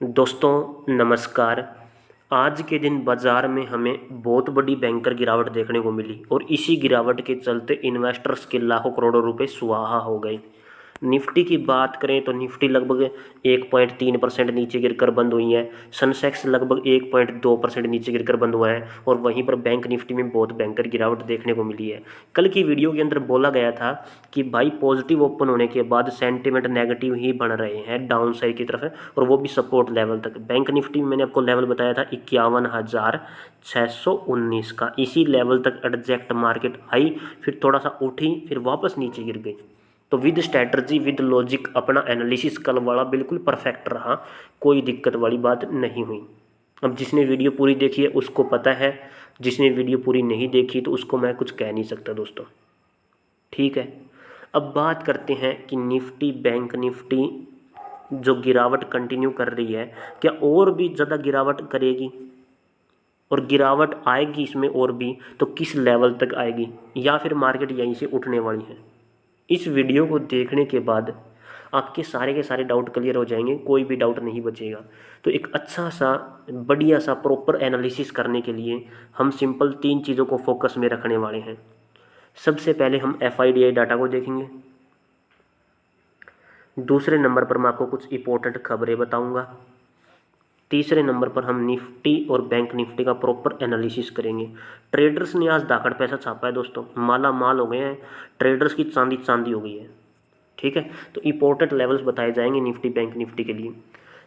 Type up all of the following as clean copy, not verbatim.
दोस्तों नमस्कार। आज के दिन बाज़ार में हमें बहुत बड़ी भयंकर गिरावट देखने को मिली और इसी गिरावट के चलते इन्वेस्टर्स के लाखों करोड़ों रुपए सुहा हो गए। निफ्टी की बात करें तो निफ्टी लगभग 1.3% नीचे गिरकर बंद हुई है। सेंसेक्स लगभग 1.2% नीचे गिरकर बंद हुआ है और वहीं पर बैंक निफ्टी में बहुत भयंकर गिरावट देखने को मिली है। कल की वीडियो के अंदर बोला गया था कि भाई पॉजिटिव ओपन होने के बाद सेंटिमेंट नेगेटिव ही बन रहे हैं डाउन साइड की तरफ, और वो भी सपोर्ट लेवल तक। बैंक निफ्टी में मैंने आपको लेवल बताया था 51,619 का। इसी लेवल तक एग्जैक्ट मार्केट आई, फिर थोड़ा सा उठी, फिर वापस नीचे गिर गई। तो विद स्ट्रैटेजी विद लॉजिक अपना एनालिसिस कल वाला बिल्कुल परफेक्ट रहा, कोई दिक्कत वाली बात नहीं हुई। अब जिसने वीडियो पूरी देखी है उसको पता है, जिसने वीडियो पूरी नहीं देखी तो उसको मैं कुछ कह नहीं सकता दोस्तों। ठीक है, अब बात करते हैं कि निफ्टी बैंक निफ्टी जो गिरावट कंटिन्यू कर रही है, क्या और भी ज़्यादा गिरावट करेगी? और गिरावट आएगी इसमें और भी तो किस लेवल तक आएगी, या फिर मार्केट यहीं से उठने वाली है? इस वीडियो को देखने के बाद आपके सारे के सारे डाउट क्लियर हो जाएंगे, कोई भी डाउट नहीं बचेगा। तो एक अच्छा सा बढ़िया सा प्रॉपर एनालिसिस करने के लिए हम सिंपल 3 चीज़ों को फोकस में रखने वाले हैं। सबसे पहले हम FIDI डाटा को देखेंगे। दूसरे नंबर पर मैं आपको कुछ इंपॉर्टेंट खबरें बताऊंगा। तीसरे नंबर पर हम निफ्टी और बैंक निफ्टी का प्रॉपर एनालिसिस करेंगे। ट्रेडर्स ने आज धाकड़ पैसा छापा है दोस्तों, माला माल हो गए हैं, ट्रेडर्स की चांदी चांदी हो गई है। ठीक है, तो इंपॉर्टेंट लेवल्स बताए जाएंगे निफ्टी बैंक निफ्टी के लिए।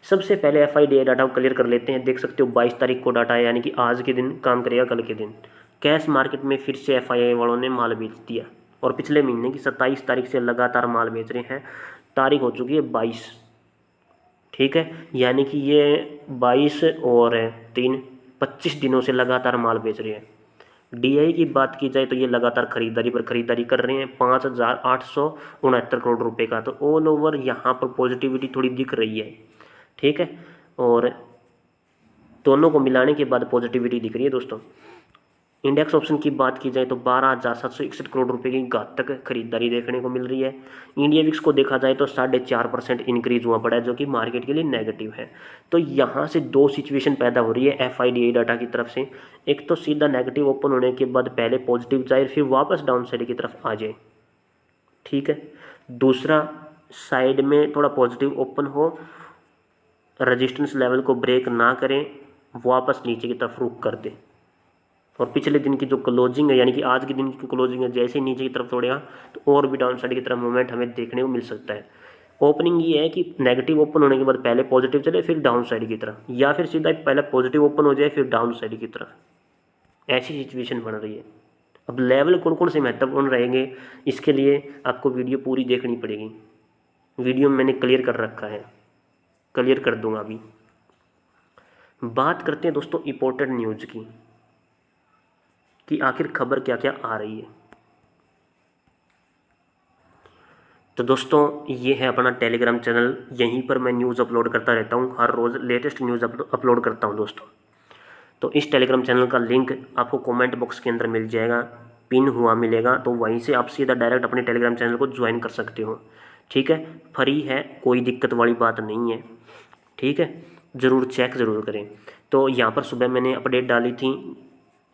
सबसे पहले FIDI डाटा को क्लियर कर लेते हैं। देख सकते हो 22 तारीख को डाटा है, यानी कि आज के दिन काम करेगा कल के दिन। कैश मार्केट में फिर से FII वालों ने माल बेच दिया और पिछले महीने की 27 तारीख से लगातार माल बेच रहे हैं। तारीख हो चुकी है 22। ठीक है, यानी कि ये 22 और 3 25 दिनों से लगातार माल बेच रहे हैं। DI की बात की जाए तो ये लगातार खरीदारी पर खरीदारी कर रहे हैं, 5,869 करोड़ रुपए का। तो ऑल ओवर यहाँ पर पॉजिटिविटी थोड़ी दिख रही है। ठीक है, और दोनों को मिलाने के बाद पॉजिटिविटी दिख रही है दोस्तों। इंडेक्स ऑप्शन की बात की जाए तो 12,761 करोड़ रुपए की घातक खरीदारी देखने को मिल रही है। इंडिया विक्स को देखा जाए तो 4.5% इंक्रीज हुआ पड़ा है, जो कि मार्केट के लिए नेगेटिव है। तो यहाँ से दो सिचुएशन पैदा हो रही है FIDI डाटा की तरफ से। एक तो सीधा नेगेटिव ओपन होने के बाद पहले पॉजिटिव जाए, फिर वापस डाउन साइड की तरफ आ जाए। ठीक है, दूसरा साइड में थोड़ा पॉजिटिव ओपन हो, रजिस्टेंस लेवल को ब्रेक ना करें, वापस नीचे की तरफ रुक कर दे। और पिछले दिन की जो क्लोजिंग है, यानी कि आज के दिन की क्लोजिंग है, जैसे ही नीचे की तरफ तोड़ेगा तो और भी डाउन साइड की तरफ मूवमेंट हमें देखने को मिल सकता है। ओपनिंग ये है कि नेगेटिव ओपन होने के बाद पहले पॉजिटिव चले फिर डाउन साइड की तरफ, या फिर सीधा पहले पॉजिटिव ओपन हो जाए फिर डाउन साइड की तरफ। ऐसी सिचुएशन बन रही है। अब लेवल कौन कौन से महत्वपूर्ण रहेंगे, इसके लिए आपको वीडियो पूरी देखनी पड़ेगी। वीडियो में मैंने क्लियर कर रखा है, क्लियर कर दूंगा अभी। बात करते हैं दोस्तों इंपॉर्टेंट न्यूज़ की, कि आखिर खबर क्या क्या आ रही है। तो दोस्तों ये है अपना टेलीग्राम चैनल, यहीं पर मैं न्यूज़ अपलोड करता रहता हूँ, हर रोज़ लेटेस्ट न्यूज़ अपलोड करता हूँ दोस्तों। तो इस टेलीग्राम चैनल का लिंक आपको कमेंट बॉक्स के अंदर मिल जाएगा, पिन हुआ मिलेगा, तो वहीं से आप सीधा डायरेक्ट अपने टेलीग्राम चैनल को ज्वाइन कर सकते हो। ठीक है, फ्री है, कोई दिक्कत वाली बात नहीं है। ठीक है, ज़रूर चेक ज़रूर करें। तो यहाँ पर सुबह मैंने अपडेट डाली थी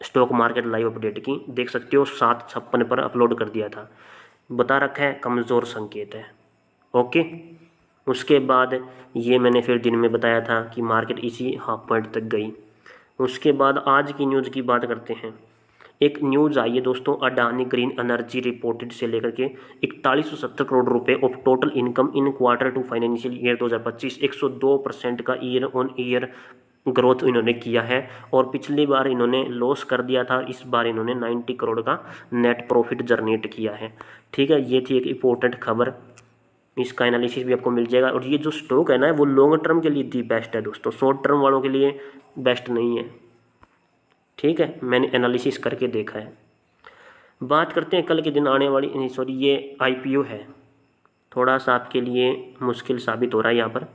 स्टॉक मार्केट लाइव अपडेट की, देख सकते हो 7:56 पर अपलोड कर दिया था। बता रखा है कमज़ोर संकेत है। ओके, उसके बाद ये मैंने फिर दिन में बताया था कि मार्केट इसी हाफ पॉइंट तक गई। उसके बाद आज की न्यूज़ की बात करते हैं। एक न्यूज़ आई है दोस्तों, अडानी ग्रीन एनर्जी रिपोर्टेड से लेकर के 4170 करोड़ रुपए of total income in quarter two financial year 2025, 102% का ईयर ऑन ईयर ग्रोथ इन्होंने किया है। और पिछली बार इन्होंने लॉस कर दिया था, इस बार इन्होंने 90 करोड़ का नेट प्रॉफिट जनरेट किया है। ठीक है, ये थी एक इम्पोर्टेंट खबर, इसका एनालिसिस भी आपको मिल जाएगा। और ये जो स्टॉक है ना, वो लॉन्ग टर्म के लिए दी बेस्ट है दोस्तों, शॉर्ट टर्म वालों के लिए बेस्ट नहीं है। ठीक है, मैंने एनालिसिस करके देखा है। बात करते हैं कल के दिन आने वाली, सॉरी ये IPO है, थोड़ा सा आपके लिए मुश्किल साबित हो रहा है। यहाँ पर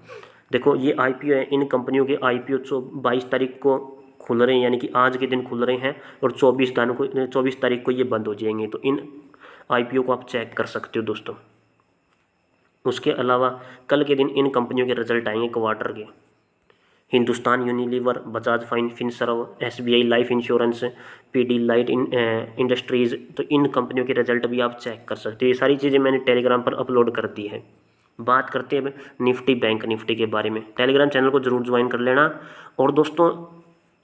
देखो ये IPO है, इन कंपनियों के IPO 22 तारीख को खुल रहे हैं, यानी कि आज के दिन खुल रहे हैं, और 24 तारीख को ये बंद हो जाएंगे। तो इन IPO को आप चेक कर सकते हो दोस्तों। उसके अलावा कल के दिन इन कंपनियों के रिजल्ट आएंगे क्वार्टर के। Hindustan Unilever, Bajaj Finserv, SBI life insurance, Pidilite industries. तो इन कंपनियों के रिजल्ट भी आप चेक कर सकते हो। ये सारी चीज़ें मैंने टेलीग्राम पर अपलोड कर दी है। बात करते हैं अब निफ्टी बैंक निफ्टी के बारे में। टेलीग्राम चैनल को जरूर ज्वाइन कर लेना, और दोस्तों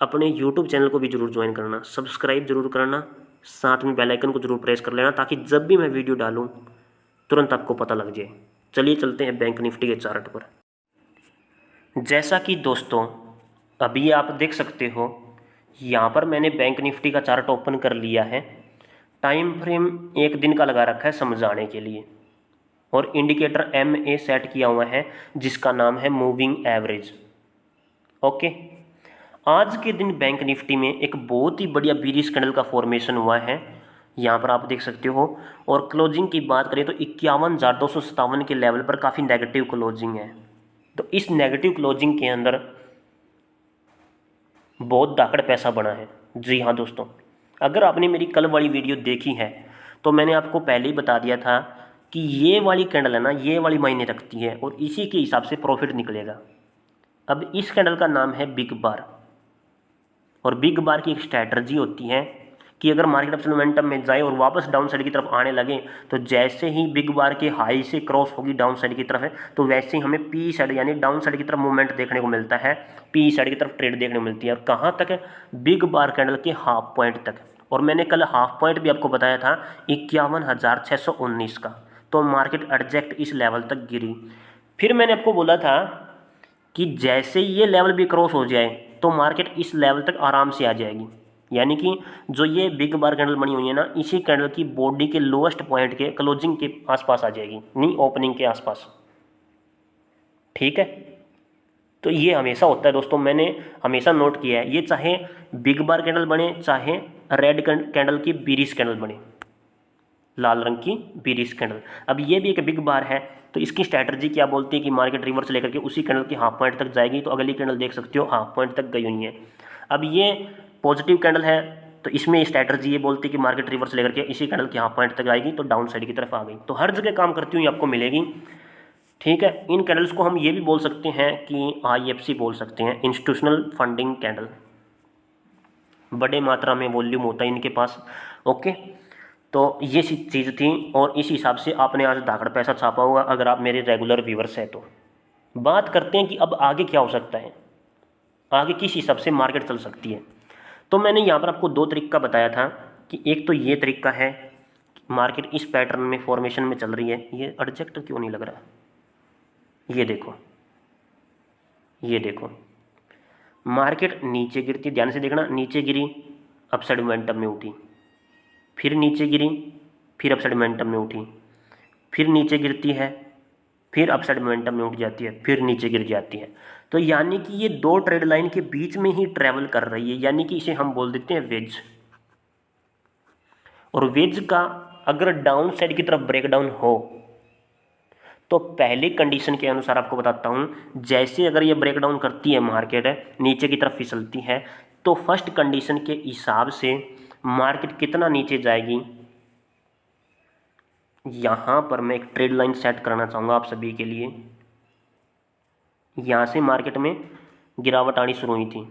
अपने यूट्यूब चैनल को भी जरूर ज्वाइन करना, सब्सक्राइब जरूर करना, साथ में बेल आइकन को जरूर प्रेस कर लेना, ताकि जब भी मैं वीडियो डालूँ तुरंत आपको पता लग जाए। चलिए चलते हैं बैंक निफ्टी के चार्ट पर। जैसा कि दोस्तों अभी आप देख सकते हो, यहाँ पर मैंने बैंक निफ्टी का चार्ट ओपन कर लिया है। टाइम फ्रेम एक दिन का लगा रखा है समझाने के लिए, और इंडिकेटर MA सेट किया हुआ है जिसका नाम है मूविंग एवरेज। ओके, आज के दिन बैंक निफ्टी में एक बहुत ही बढ़िया बीरिश कैंडल का फॉर्मेशन हुआ है, यहाँ पर आप देख सकते हो। और क्लोजिंग की बात करें तो 51,257 के लेवल पर काफ़ी नेगेटिव क्लोजिंग है। तो इस नेगेटिव क्लोजिंग के अंदर बहुत दाकड़ पैसा बना है। जी हाँ दोस्तों, अगर आपने मेरी कल वाली वीडियो देखी है तो मैंने आपको पहले ही बता दिया था कि ये वाली कैंडल है ना, ये वाली मायने रखती है और इसी के हिसाब से प्रॉफिट निकलेगा। अब इस कैंडल का नाम है बिग बार, और बिग बार की एक स्ट्रैटर्जी होती है कि अगर मार्केट अपसाइड मोमेंटम में जाए और वापस डाउन साइड की तरफ आने लगे, तो जैसे ही बिग बार के हाई से क्रॉस होगी डाउन साइड की तरफ है, तो वैसे ही हमें पी साइड यानी डाउन साइड की तरफ मूवमेंट देखने को मिलता है, पी साइड की तरफ ट्रेड देखने को मिलती है। और कहाँ तक है? बिग बार कैंडल के हाफ पॉइंट तक। और मैंने कल हाफ पॉइंट भी आपको बताया था 51,619 का। तो मार्केट एग्जैक्ट इस लेवल तक गिरी। फिर मैंने आपको बोला था कि जैसे ये लेवल भी क्रॉस हो जाए तो मार्केट इस लेवल तक आराम से आ जाएगी, यानी कि जो ये बिग बार कैंडल बनी हुई है ना, इसी कैंडल की बॉडी के लोएस्ट पॉइंट के क्लोजिंग के आसपास आ जाएगी, नहीं ओपनिंग के आसपास। ठीक है, तो ये हमेशा होता है दोस्तों, मैंने हमेशा नोट किया है। ये चाहे बिग बार कैंडल बने, चाहे रेड कैंडल की बीरिश कैंडल बने, लाल रंग की बीरिश कैंडल। अब ये भी एक बिग बार है, तो इसकी स्ट्रैटेजी क्या बोलती है कि मार्केट रिवर्स लेकर के उसी कैंडल की हाफ पॉइंट तक जाएगी। तो अगली कैंडल देख सकते हो हाफ पॉइंट तक गई हुई है। अब ये पॉजिटिव कैंडल है, तो इसमें स्ट्रैटेजी ये बोलती है कि मार्केट रिवर्स लेकर के इसी कैंडल की हाफ पॉइंट तक आएगी, तो डाउन साइड की तरफ आ गई। तो हर जगह काम करती हुई आपको मिलेगी। ठीक है, इन कैंडल्स को हम ये भी बोल सकते हैं कि IFC बोल सकते हैं, इंस्टीट्यूशनल फंडिंग कैंडल। बड़े मात्रा में वॉल्यूम होता है इनके पास। ओके, तो ये चीज़ थी, और इस हिसाब से आपने आज धाकड़ पैसा छापा होगा अगर आप मेरे रेगुलर व्यूअर्स हैं तो। बात करते हैं कि अब आगे क्या हो सकता है, आगे किस हिसाब से मार्केट चल सकती है। तो मैंने यहाँ पर आपको दो तरीका बताया था कि एक तो ये तरीका है मार्केट इस पैटर्न में फॉर्मेशन में चल रही है। ये एडजेक्ट क्यों नहीं लग रहा? ये देखो, ये देखो, मार्केट नीचे गिरती, ध्यान से देखना, नीचे गिरी, अपसाइड मोमेंटम में उठी, फिर नीचे गिरी, फिर अपसाइड मोमेंटम में उठी, फिर नीचे गिरती है, फिर अपसाइड मोमेंटम में उठ जाती है, फिर नीचे गिर जाती है। तो यानी कि ये दो ट्रेड लाइन के बीच में ही ट्रेवल कर रही है, यानी कि इसे हम बोल देते हैं वेज। और वेज का अगर डाउन साइड की तरफ ब्रेकडाउन हो तो पहले कंडीशन के अनुसार आपको बताता हूँ, जैसे अगर ये ब्रेकडाउन करती है मार्केट नीचे की तरफ फिसलती है, तो फर्स्ट कंडीशन के हिसाब से मार्केट कितना नीचे जाएगी, यहाँ पर मैं एक ट्रेड लाइन सेट करना चाहूँगा आप सभी के लिए। यहाँ से मार्केट में गिरावट आनी शुरू हुई थी,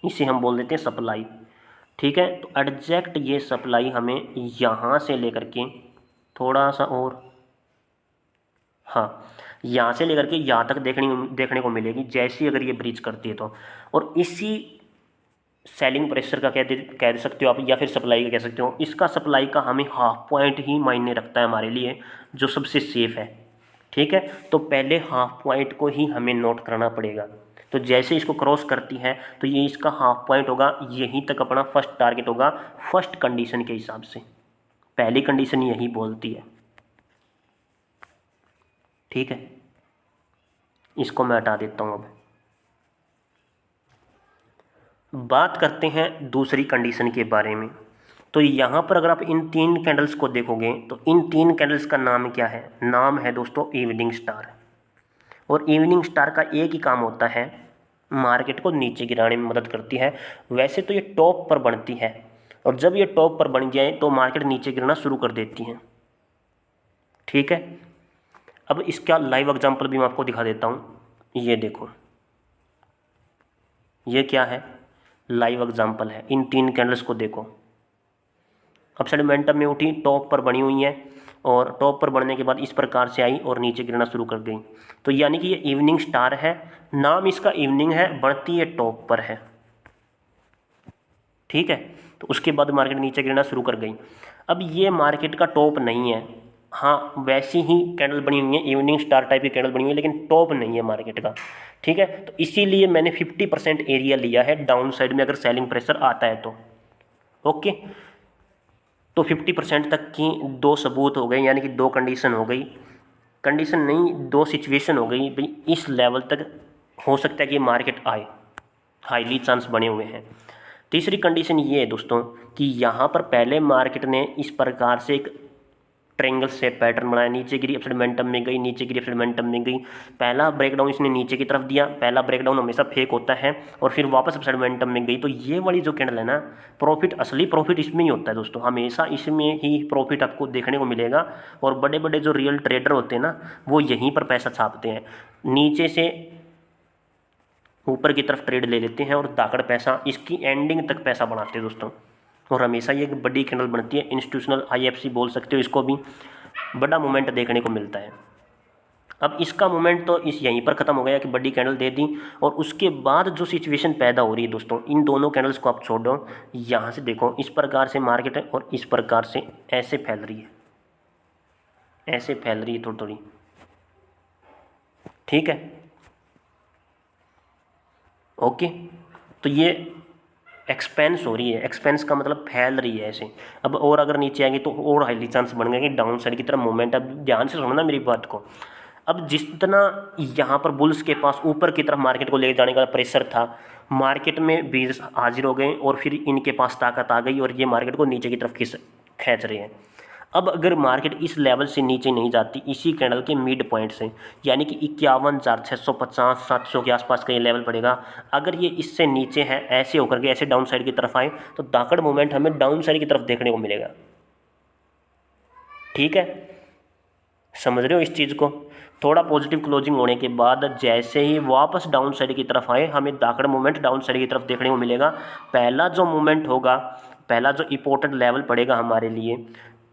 इसे हम बोल देते हैं सप्लाई। ठीक है, तो एग्जैक्ट ये सप्लाई हमें यहाँ से लेकर के थोड़ा सा और, हाँ, यहाँ से लेकर के यहाँ तक देखने को मिलेगी, जैसी अगर ये ब्रीच करती है तो। और इसी सेलिंग प्रेशर का कह सकते हो आप, या फिर सप्लाई का कह सकते हो। इसका सप्लाई का हमें हाफ पॉइंट ही मायने रखता है हमारे लिए, जो सबसे सेफ है। ठीक है, तो पहले हाफ पॉइंट को ही हमें नोट करना पड़ेगा। तो जैसे इसको क्रॉस करती है तो ये इसका हाफ पॉइंट होगा, यहीं तक अपना फर्स्ट टारगेट होगा फर्स्ट कंडीशन के हिसाब से। पहली कंडीशन यही बोलती है। ठीक है, इसको मैं हटा देता हूँ। अब बात करते हैं दूसरी कंडीशन के बारे में। तो यहाँ पर अगर आप इन तीन कैंडल्स को देखोगे तो इन तीन कैंडल्स का नाम क्या है? नाम है दोस्तों इवनिंग स्टार। और इवनिंग स्टार का एक ही काम होता है, मार्केट को नीचे गिराने में मदद करती है। वैसे तो ये टॉप पर बनती है, और जब ये टॉप पर बन जाए तो मार्केट नीचे गिरना शुरू कर देती है। ठीक है, अब इसका लाइव एग्जांपल भी मैं आपको दिखा देता हूँ। ये देखो, ये क्या है, लाइव एग्जांपल है। इन 3 कैंडल्स को देखो, अपसाइड मोमेंटम में उठी, टॉप पर बनी हुई है और टॉप पर बढ़ने के बाद इस प्रकार से आई और नीचे गिरना शुरू कर गई। तो यानी कि ये इवनिंग स्टार है, नाम इसका इवनिंग है, बढ़ती है टॉप पर है, ठीक है। तो उसके बाद मार्केट नीचे गिरना शुरू कर गई। अब ये मार्केट का टॉप नहीं है, हाँ वैसी ही कैंडल बनी हुई है, इवनिंग स्टार टाइप की कैंडल बनी हुई है, लेकिन टॉप नहीं है मार्केट का, ठीक है। तो इसीलिए मैंने 50% एरिया लिया है डाउन साइड में अगर सेलिंग प्रेशर आता है तो, ओके। तो 50% तक की 2 सबूत हो गए, यानी कि 2 कंडीशन हो गई, कंडीशन नहीं 2 सिचुएशन हो गई भाई, इस लेवल तक हो सकता है कि मार्केट आए, हाईली चांस बने हुए हैं। तीसरी कंडीशन ये है दोस्तों कि यहाँ पर पहले मार्केट ने इस प्रकार से एक ट्रायंगल से पैटर्न बनाया, नीचे गिरी अपसाइड मोमेंटम में गई, नीचे गिरी अपसाइड मोमेंटम में गई, पहला ब्रेकडाउन इसने नीचे की तरफ दिया, पहला ब्रेकडाउन हमेशा फेक होता है, और फिर वापस अपसाइड मोमेंटम में गई। तो ये वाली जो कैंडल है ना, प्रॉफिट, असली प्रॉफिट इसमें ही होता है दोस्तों, हमेशा इसमें ही प्रॉफिट आपको देखने को मिलेगा। और बड़े बड़े जो रियल ट्रेडर होते हैं ना, वो यहीं पर पैसा छापते हैं, नीचे से ऊपर की तरफ ट्रेड ले लेते हैं और दाकड़ पैसा इसकी एंडिंग तक पैसा बनाते हैं दोस्तों। और हमेशा ये एक बड़ी कैंडल बनती है, इंस्टीट्यूशनल IFC बोल सकते हो इसको भी, बड़ा मोमेंट देखने को मिलता है। अब इसका मोमेंट तो इस यहीं पर ख़त्म हो गया कि बड़ी कैंडल दे दी, और उसके बाद जो सिचुएशन पैदा हो रही है दोस्तों, इन दोनों कैंडल्स को आप छोड़ दो, यहाँ से देखो इस प्रकार से मार्केट है और इस प्रकार से ऐसे फैल रही है, ऐसे फैल रही है थोड़ी थोड़ी, ठीक है, ओके। तो ये एक्सपेंस हो रही है, एक्सपेंस का मतलब फैल रही है ऐसे। अब और अगर नीचे आएंगे तो और हाईली चांस बन गए कि डाउन साइड की तरफ मूवमेंट। अब ध्यान से सुनना मेरी बात को, अब जितना यहाँ पर बुल्स के पास ऊपर की तरफ मार्केट को ले जाने का प्रेशर था, मार्केट में बीज हाजिर हो गए और फिर इनके पास ताकत आ गई और ये मार्केट को नीचे की तरफ खींच रहे हैं। अब अगर मार्केट इस लेवल से नीचे नहीं जाती, इसी कैंडल के मिड पॉइंट से, यानी कि 51,650 700 के आसपास का ये लेवल पड़ेगा, अगर ये इससे नीचे है, ऐसे होकर के ऐसे डाउन साइड की तरफ आए, तो दाकड़ मूवमेंट हमें डाउन साइड की तरफ देखने को मिलेगा, ठीक है। समझ रहे हो इस चीज़ को? थोड़ा पॉजिटिव क्लोजिंग होने के बाद जैसे ही वापस डाउन साइड की तरफ आए, हमें दाकड़ मूवमेंट डाउन साइड की तरफ देखने को मिलेगा। पहला जो मूवमेंट होगा, पहला जो इंपॉर्टेंट लेवल पड़ेगा हमारे लिए,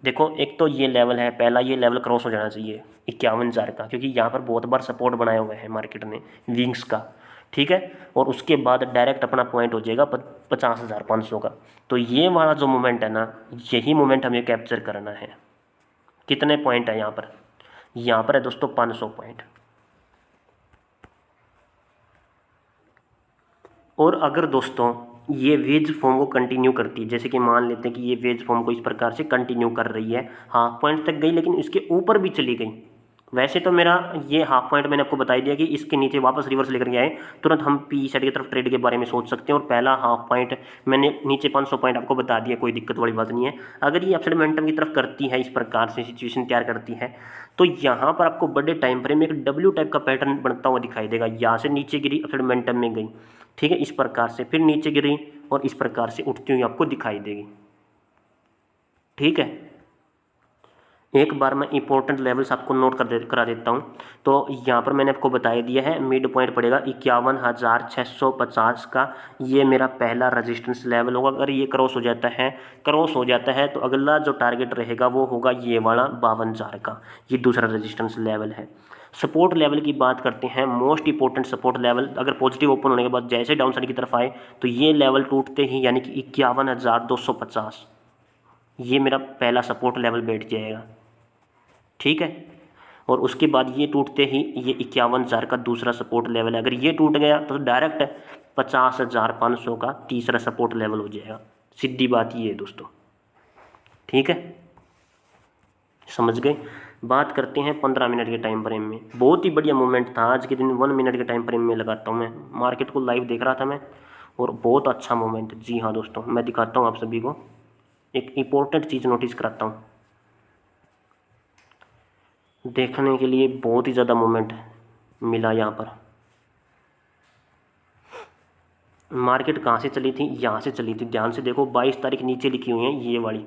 देखो एक तो ये लेवल है, पहला ये लेवल क्रॉस हो जाना चाहिए 51,000 का, क्योंकि यहाँ पर बहुत बार सपोर्ट बनाया हुआ है मार्केट ने विंग्स का, ठीक है। और उसके बाद डायरेक्ट अपना पॉइंट हो जाएगा 50,500 का। तो ये वाला जो मूवमेंट है ना, यही मूवमेंट हमें कैप्चर करना है। कितने पॉइंट है यहाँ पर? यहाँ पर है दोस्तों 500 पॉइंट। और अगर दोस्तों ये वेज फॉर्म को कंटिन्यू करती है, जैसे कि मान लेते हैं कि ये वेज फॉर्म को इस प्रकार से कंटिन्यू कर रही है, हाफ पॉइंट तक गई लेकिन इसके ऊपर भी चली गई, वैसे तो मेरा ये हाफ पॉइंट मैंने आपको बता दिया कि इसके नीचे वापस रिवर्स लेकर के आए, तुरंत हम पी साइड की तरफ ट्रेड के बारे में सोच सकते हैं। और पहला हाफ पॉइंट मैंने नीचे 500 पॉइंट आपको बता दिया, कोई दिक्कत वाली बात नहीं है। अगर ये अपसाइड मोमेंटम की तरफ करती है, इस प्रकार से सिचुएशन तैयार करती है, तो यहाँ पर आपको बड़े टाइम फ्रेम में एक डब्ल्यू टाइप का पैटर्न बनता हुआ दिखाई देगा। यहाँ से नीचे गिरी, अपसाइड मोमेंटम में गई, ठीक है, इस प्रकार से, फिर नीचे गिरी और इस प्रकार से उठती हुई आपको दिखाई देगी, ठीक है। एक बार मैं इंपॉर्टेंट लेवल्स आपको नोट करा देता हूँ। तो यहाँ पर मैंने आपको बता दिया है, मिड पॉइंट पड़ेगा 51,650 का, ये मेरा पहला रेजिस्टेंस लेवल होगा। अगर ये क्रॉस हो जाता है तो अगला जो टारगेट रहेगा वो होगा ये वाला 52,000 का, ये दूसरा रेजिस्टेंस लेवल है। सपोर्ट लेवल की बात करते हैं, मोस्ट इंपॉर्टेंट सपोर्ट लेवल, अगर पॉजिटिव ओपन होने के बाद जैसे डाउन साइड की तरफ आए तो ये लेवल टूटते ही, यानी कि 51,250, ये मेरा पहला सपोर्ट लेवल बैठ जाएगा, ठीक है। और उसके बाद ये टूटते ही ये 51,000 का दूसरा सपोर्ट लेवल है, अगर ये टूट गया तो डायरेक्ट 50,500 का तीसरा सपोर्ट लेवल हो जाएगा। सीधी बात ये है दोस्तों, ठीक है, समझ गए। बात करते हैं 15 मिनट के टाइम फ्रेम में। बहुत ही बढ़िया मूवमेंट था आज के दिन, 1 मिनट के टाइम फ्रेम में लगाता हूँ मैं, मार्केट को लाइव देख रहा था मैं, और बहुत अच्छा मूवमेंट। जी हाँ दोस्तों, मैं दिखाता हूँ आप सभी को, एक इम्पोर्टेंट चीज़ नोटिस कराता हूँ, देखने के लिए बहुत ही ज़्यादा मूवमेंट मिला यहाँ पर। मार्केट कहाँ से चली थी? यहाँ से चली थी, ध्यान से देखो, 22 तारीख नीचे लिखी हुई है ये वाली,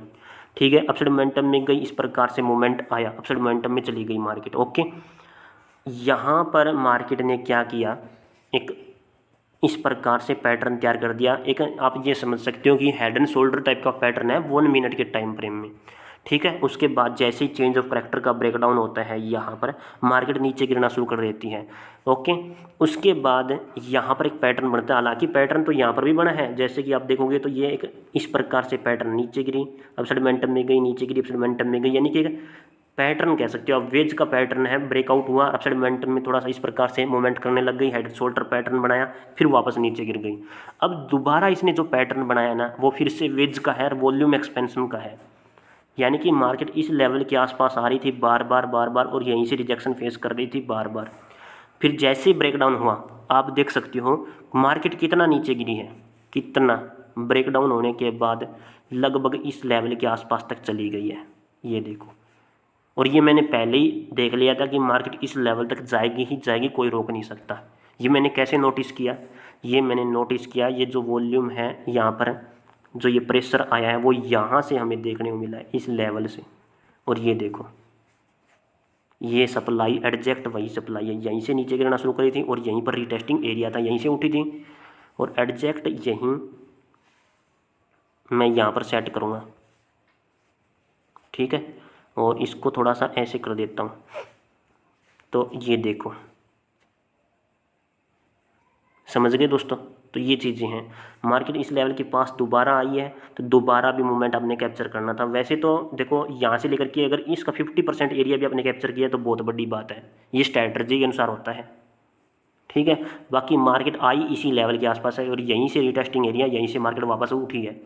ठीक है। अपसाइड मोमेंटम में गई, इस प्रकार से मूवमेंट आया, अपसाइड मोमेंटम में चली गई मार्केट, ओके। यहाँ पर मार्केट ने क्या किया, एक इस प्रकार से पैटर्न तैयार कर दिया। एक आप ये समझ सकते हो कि हेड एंड शोल्डर टाइप का पैटर्न है 1 मिनट के टाइम फ्रेम में, ठीक है। उसके बाद जैसे ही चेंज ऑफ करैक्टर का ब्रेकडाउन होता है यहाँ पर मार्केट नीचे गिरना शुरू कर देती है, ओके। उसके बाद यहाँ पर एक पैटर्न बनता है, हालांकि पैटर्न तो यहाँ पर भी बना है, जैसे कि आप देखोगे तो ये एक इस प्रकार से पैटर्न नीचे गिरी, अपसाइड मोमेंटम में गई, नीचे गिरी, अपसाइड मोमेंटम में गई, यानी कि पैटर्न कह सकते हो आप, वेज का पैटर्न है। ब्रेकआउट हुआ, अपसाइड मोमेंटम में थोड़ा सा इस प्रकार से मूवमेंट करने लग गई, हेड शोल्डर पैटर्न बनाया, फिर वापस नीचे गिर गई। अब दोबारा इसने जो पैटर्न बनाया ना वो फिर से वेज का है और वॉल्यूम एक्सपेंशन का है, यानी कि मार्केट इस लेवल के आसपास आ रही थी बार बार और यहीं से रिजेक्शन फेस कर रही थी बार बार। फिर जैसे ही ब्रेकडाउन हुआ आप देख सकते हो मार्केट कितना नीचे गिरी है, कितना ब्रेकडाउन होने के बाद लगभग इस लेवल के आसपास तक चली गई है, ये देखो। और ये मैंने पहले ही देख लिया था कि मार्केट इस लेवल तक जाएगी ही जाएगी, कोई रोक नहीं सकता। ये मैंने कैसे नोटिस किया, ये मैंने नोटिस किया, ये जो वॉल्यूम है यहाँ पर जो ये प्रेशर आया है वो यहाँ से हमें देखने को मिला है, इस लेवल से। और ये देखो ये सप्लाई एडजेक्ट वही सप्लाई है, यहीं से नीचे गिरना शुरू करी थी और यहीं पर रीटेस्टिंग एरिया था, यहीं से उठी थी। और एडजेक्ट यहीं मैं यहाँ पर सेट करूँगा, ठीक है। और इसको थोड़ा सा ऐसे कर देता हूँ, तो ये देखो, समझ गए दोस्तों। तो ये चीज़ें हैं, मार्केट इस लेवल के पास दोबारा आई है तो दोबारा भी मूवमेंट आपने कैप्चर करना था। वैसे तो देखो यहाँ से लेकर के अगर इसका 50% एरिया भी आपने कैप्चर किया तो बहुत बड़ी बात है, ये स्ट्रैटेजी के अनुसार होता है, ठीक है। बाकी मार्केट आई इसी लेवल के आसपास है और यहीं से रीटेस्टिंग एरिया, यहीं से मार्केट वापस उठी है,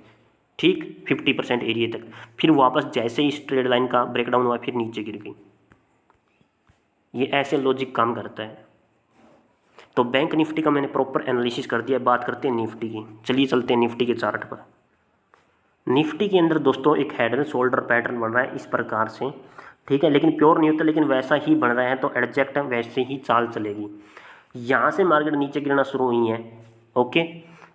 ठीक 50% एरिया तक। फिर वापस जैसे ही इस ट्रेड लाइन का ब्रेकडाउन हुआ फिर नीचे गिर गई। ये ऐसे लॉजिक काम करता है। तो बैंक निफ्टी का मैंने प्रॉपर एनालिसिस कर दिया। बात करते हैं निफ्टी की, चलिए चलते हैं निफ्टी के चार्ट पर। निफ्टी के अंदर दोस्तों एक हेड एंड शोल्डर पैटर्न बन रहा है इस प्रकार से, ठीक है, लेकिन प्योर नहीं होता, लेकिन वैसा ही बन रहा है तो एडजेक्ट वैसे ही चाल चलेगी। यहाँ से मार्केट नीचे गिरना शुरू हुई है, ओके।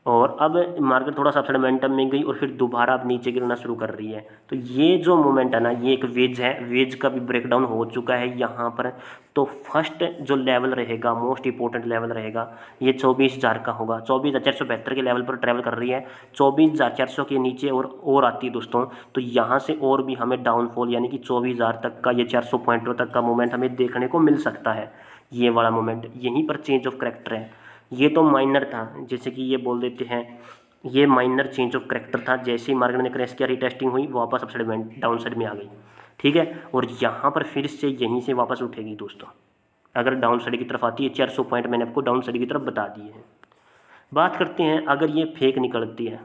और अब मार्केट थोड़ा सा अपसाइड मोमेंटम में गई और फिर दोबारा अब नीचे गिरना शुरू कर रही है। तो ये जो मोमेंट है ना ये एक वेज है, वेज का भी ब्रेकडाउन हो चुका है यहाँ पर। तो फर्स्ट जो लेवल रहेगा, मोस्ट इंपॉर्टेंट लेवल रहेगा, ये 24,000 का होगा। 24,472 के लेवल पर ट्रैवल कर रही है, 24,400 के नीचे और आती है दोस्तों तो यहाँ से और भी हमें डाउनफॉल यानी कि 24,000 तक का, ये 400 पॉइंटों तक का मोमेंट हमें देखने को मिल सकता है। ये वाला मोमेंट यहीं पर चेंज ऑफ करैक्टर है। ये तो माइनर था, जैसे कि ये बोल देते हैं ये माइनर चेंज ऑफ करैक्टर था। जैसे ही मार्केट ने क्रैश किया, रीटेस्टिंग हुई, वापस अपसाइड डाउन साइड में आ गई, ठीक है। और यहाँ पर फिर से यहीं से वापस उठेगी दोस्तों, अगर डाउन साइड की तरफ आती है। 400 पॉइंट मैंने आपको डाउन साइड की तरफ बता दिए हैं। बात करते हैं अगर ये फेक निकलती है,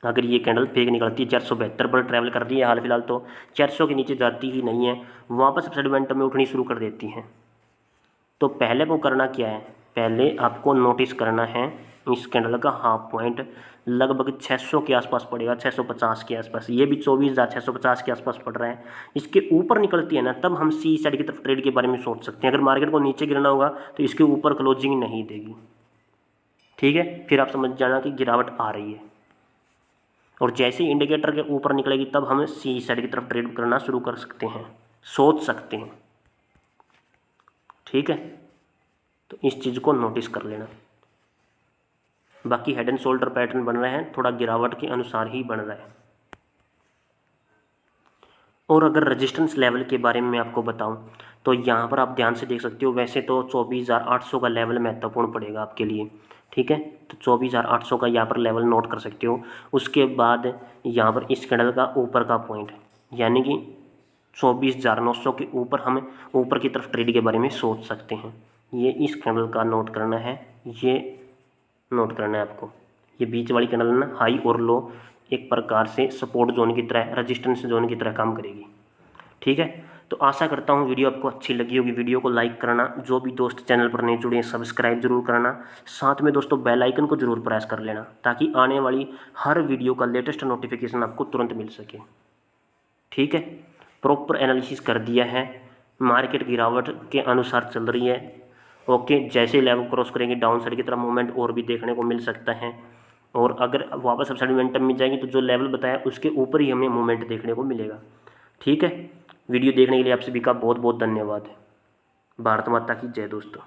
अगर ये कैंडल फेक निकलती है, 472 पर ट्रैवल कर रही है हाल फिलहाल, तो 400 के नीचे जाती ही नहीं है, वापस अपसाइड मोमेंटम में उठनी शुरू कर देती है। तो पहले वो करना क्या है, पहले आपको नोटिस करना है इस कैंडल का हाफ पॉइंट लगभग 600 के आसपास पड़ेगा, 650 के आसपास। ये भी 24,650 के आसपास पड़ रहा है। इसके ऊपर निकलती है ना तब हम सी साइड की तरफ ट्रेड के बारे में सोच सकते हैं। अगर मार्केट को नीचे गिरना होगा तो इसके ऊपर क्लोजिंग नहीं देगी, ठीक है। फिर आप समझ जाना कि गिरावट आ रही है। और जैसे इंडिकेटर के ऊपर निकलेगी तब हम सी साइड की तरफ ट्रेड करना शुरू कर सकते हैं, सोच सकते हैं, ठीक है। तो इस चीज़ को नोटिस कर लेना। बाकी हेड एंड शोल्डर पैटर्न बन रहे हैं, थोड़ा गिरावट के अनुसार ही बन रहा है। और अगर रेजिस्टेंस लेवल के बारे में आपको बताऊं तो यहाँ पर आप ध्यान से देख सकते हो। वैसे तो 24,800 का लेवल महत्वपूर्ण पड़ेगा आपके लिए, ठीक है। तो 24,800 का यहाँ पर लेवल नोट कर सकते हो। उसके बाद यहाँ पर इस कैंडल का ऊपर का पॉइंट यानी कि 24,900 के ऊपर हम ऊपर की तरफ ट्रेड के बारे में सोच सकते हैं। ये इस कैंडल का नोट करना है, ये नोट करना है आपको। ये बीच वाली कैंडल ना हाई और लो एक प्रकार से सपोर्ट जोन की तरह, रेजिस्टेंस जोन की तरह काम करेगी, ठीक है। तो आशा करता हूँ वीडियो आपको अच्छी लगी होगी। वीडियो को लाइक करना, जो भी दोस्त चैनल पर नहीं जुड़े हैं सब्सक्राइब जरूर करना, साथ में दोस्तों बेल आइकन को जरूर प्रेस कर लेना ताकि आने वाली हर वीडियो का लेटेस्ट नोटिफिकेशन आपको तुरंत मिल सके, ठीक है। प्रॉपर एनालिसिस कर दिया है, मार्केट गिरावट के अनुसार चल रही है, ओके। जैसे लेवल क्रॉस करेंगे डाउन साइड की तरफ मूवमेंट और भी देखने को मिल सकता है। और अगर वापस अपसाइड मोमेंटम में जाएगी तो जो लेवल बताया उसके ऊपर ही हमें मूवमेंट देखने को मिलेगा, ठीक है। वीडियो देखने के लिए आप सभी का बहुत बहुत धन्यवाद। भारत माता की जय दोस्तों।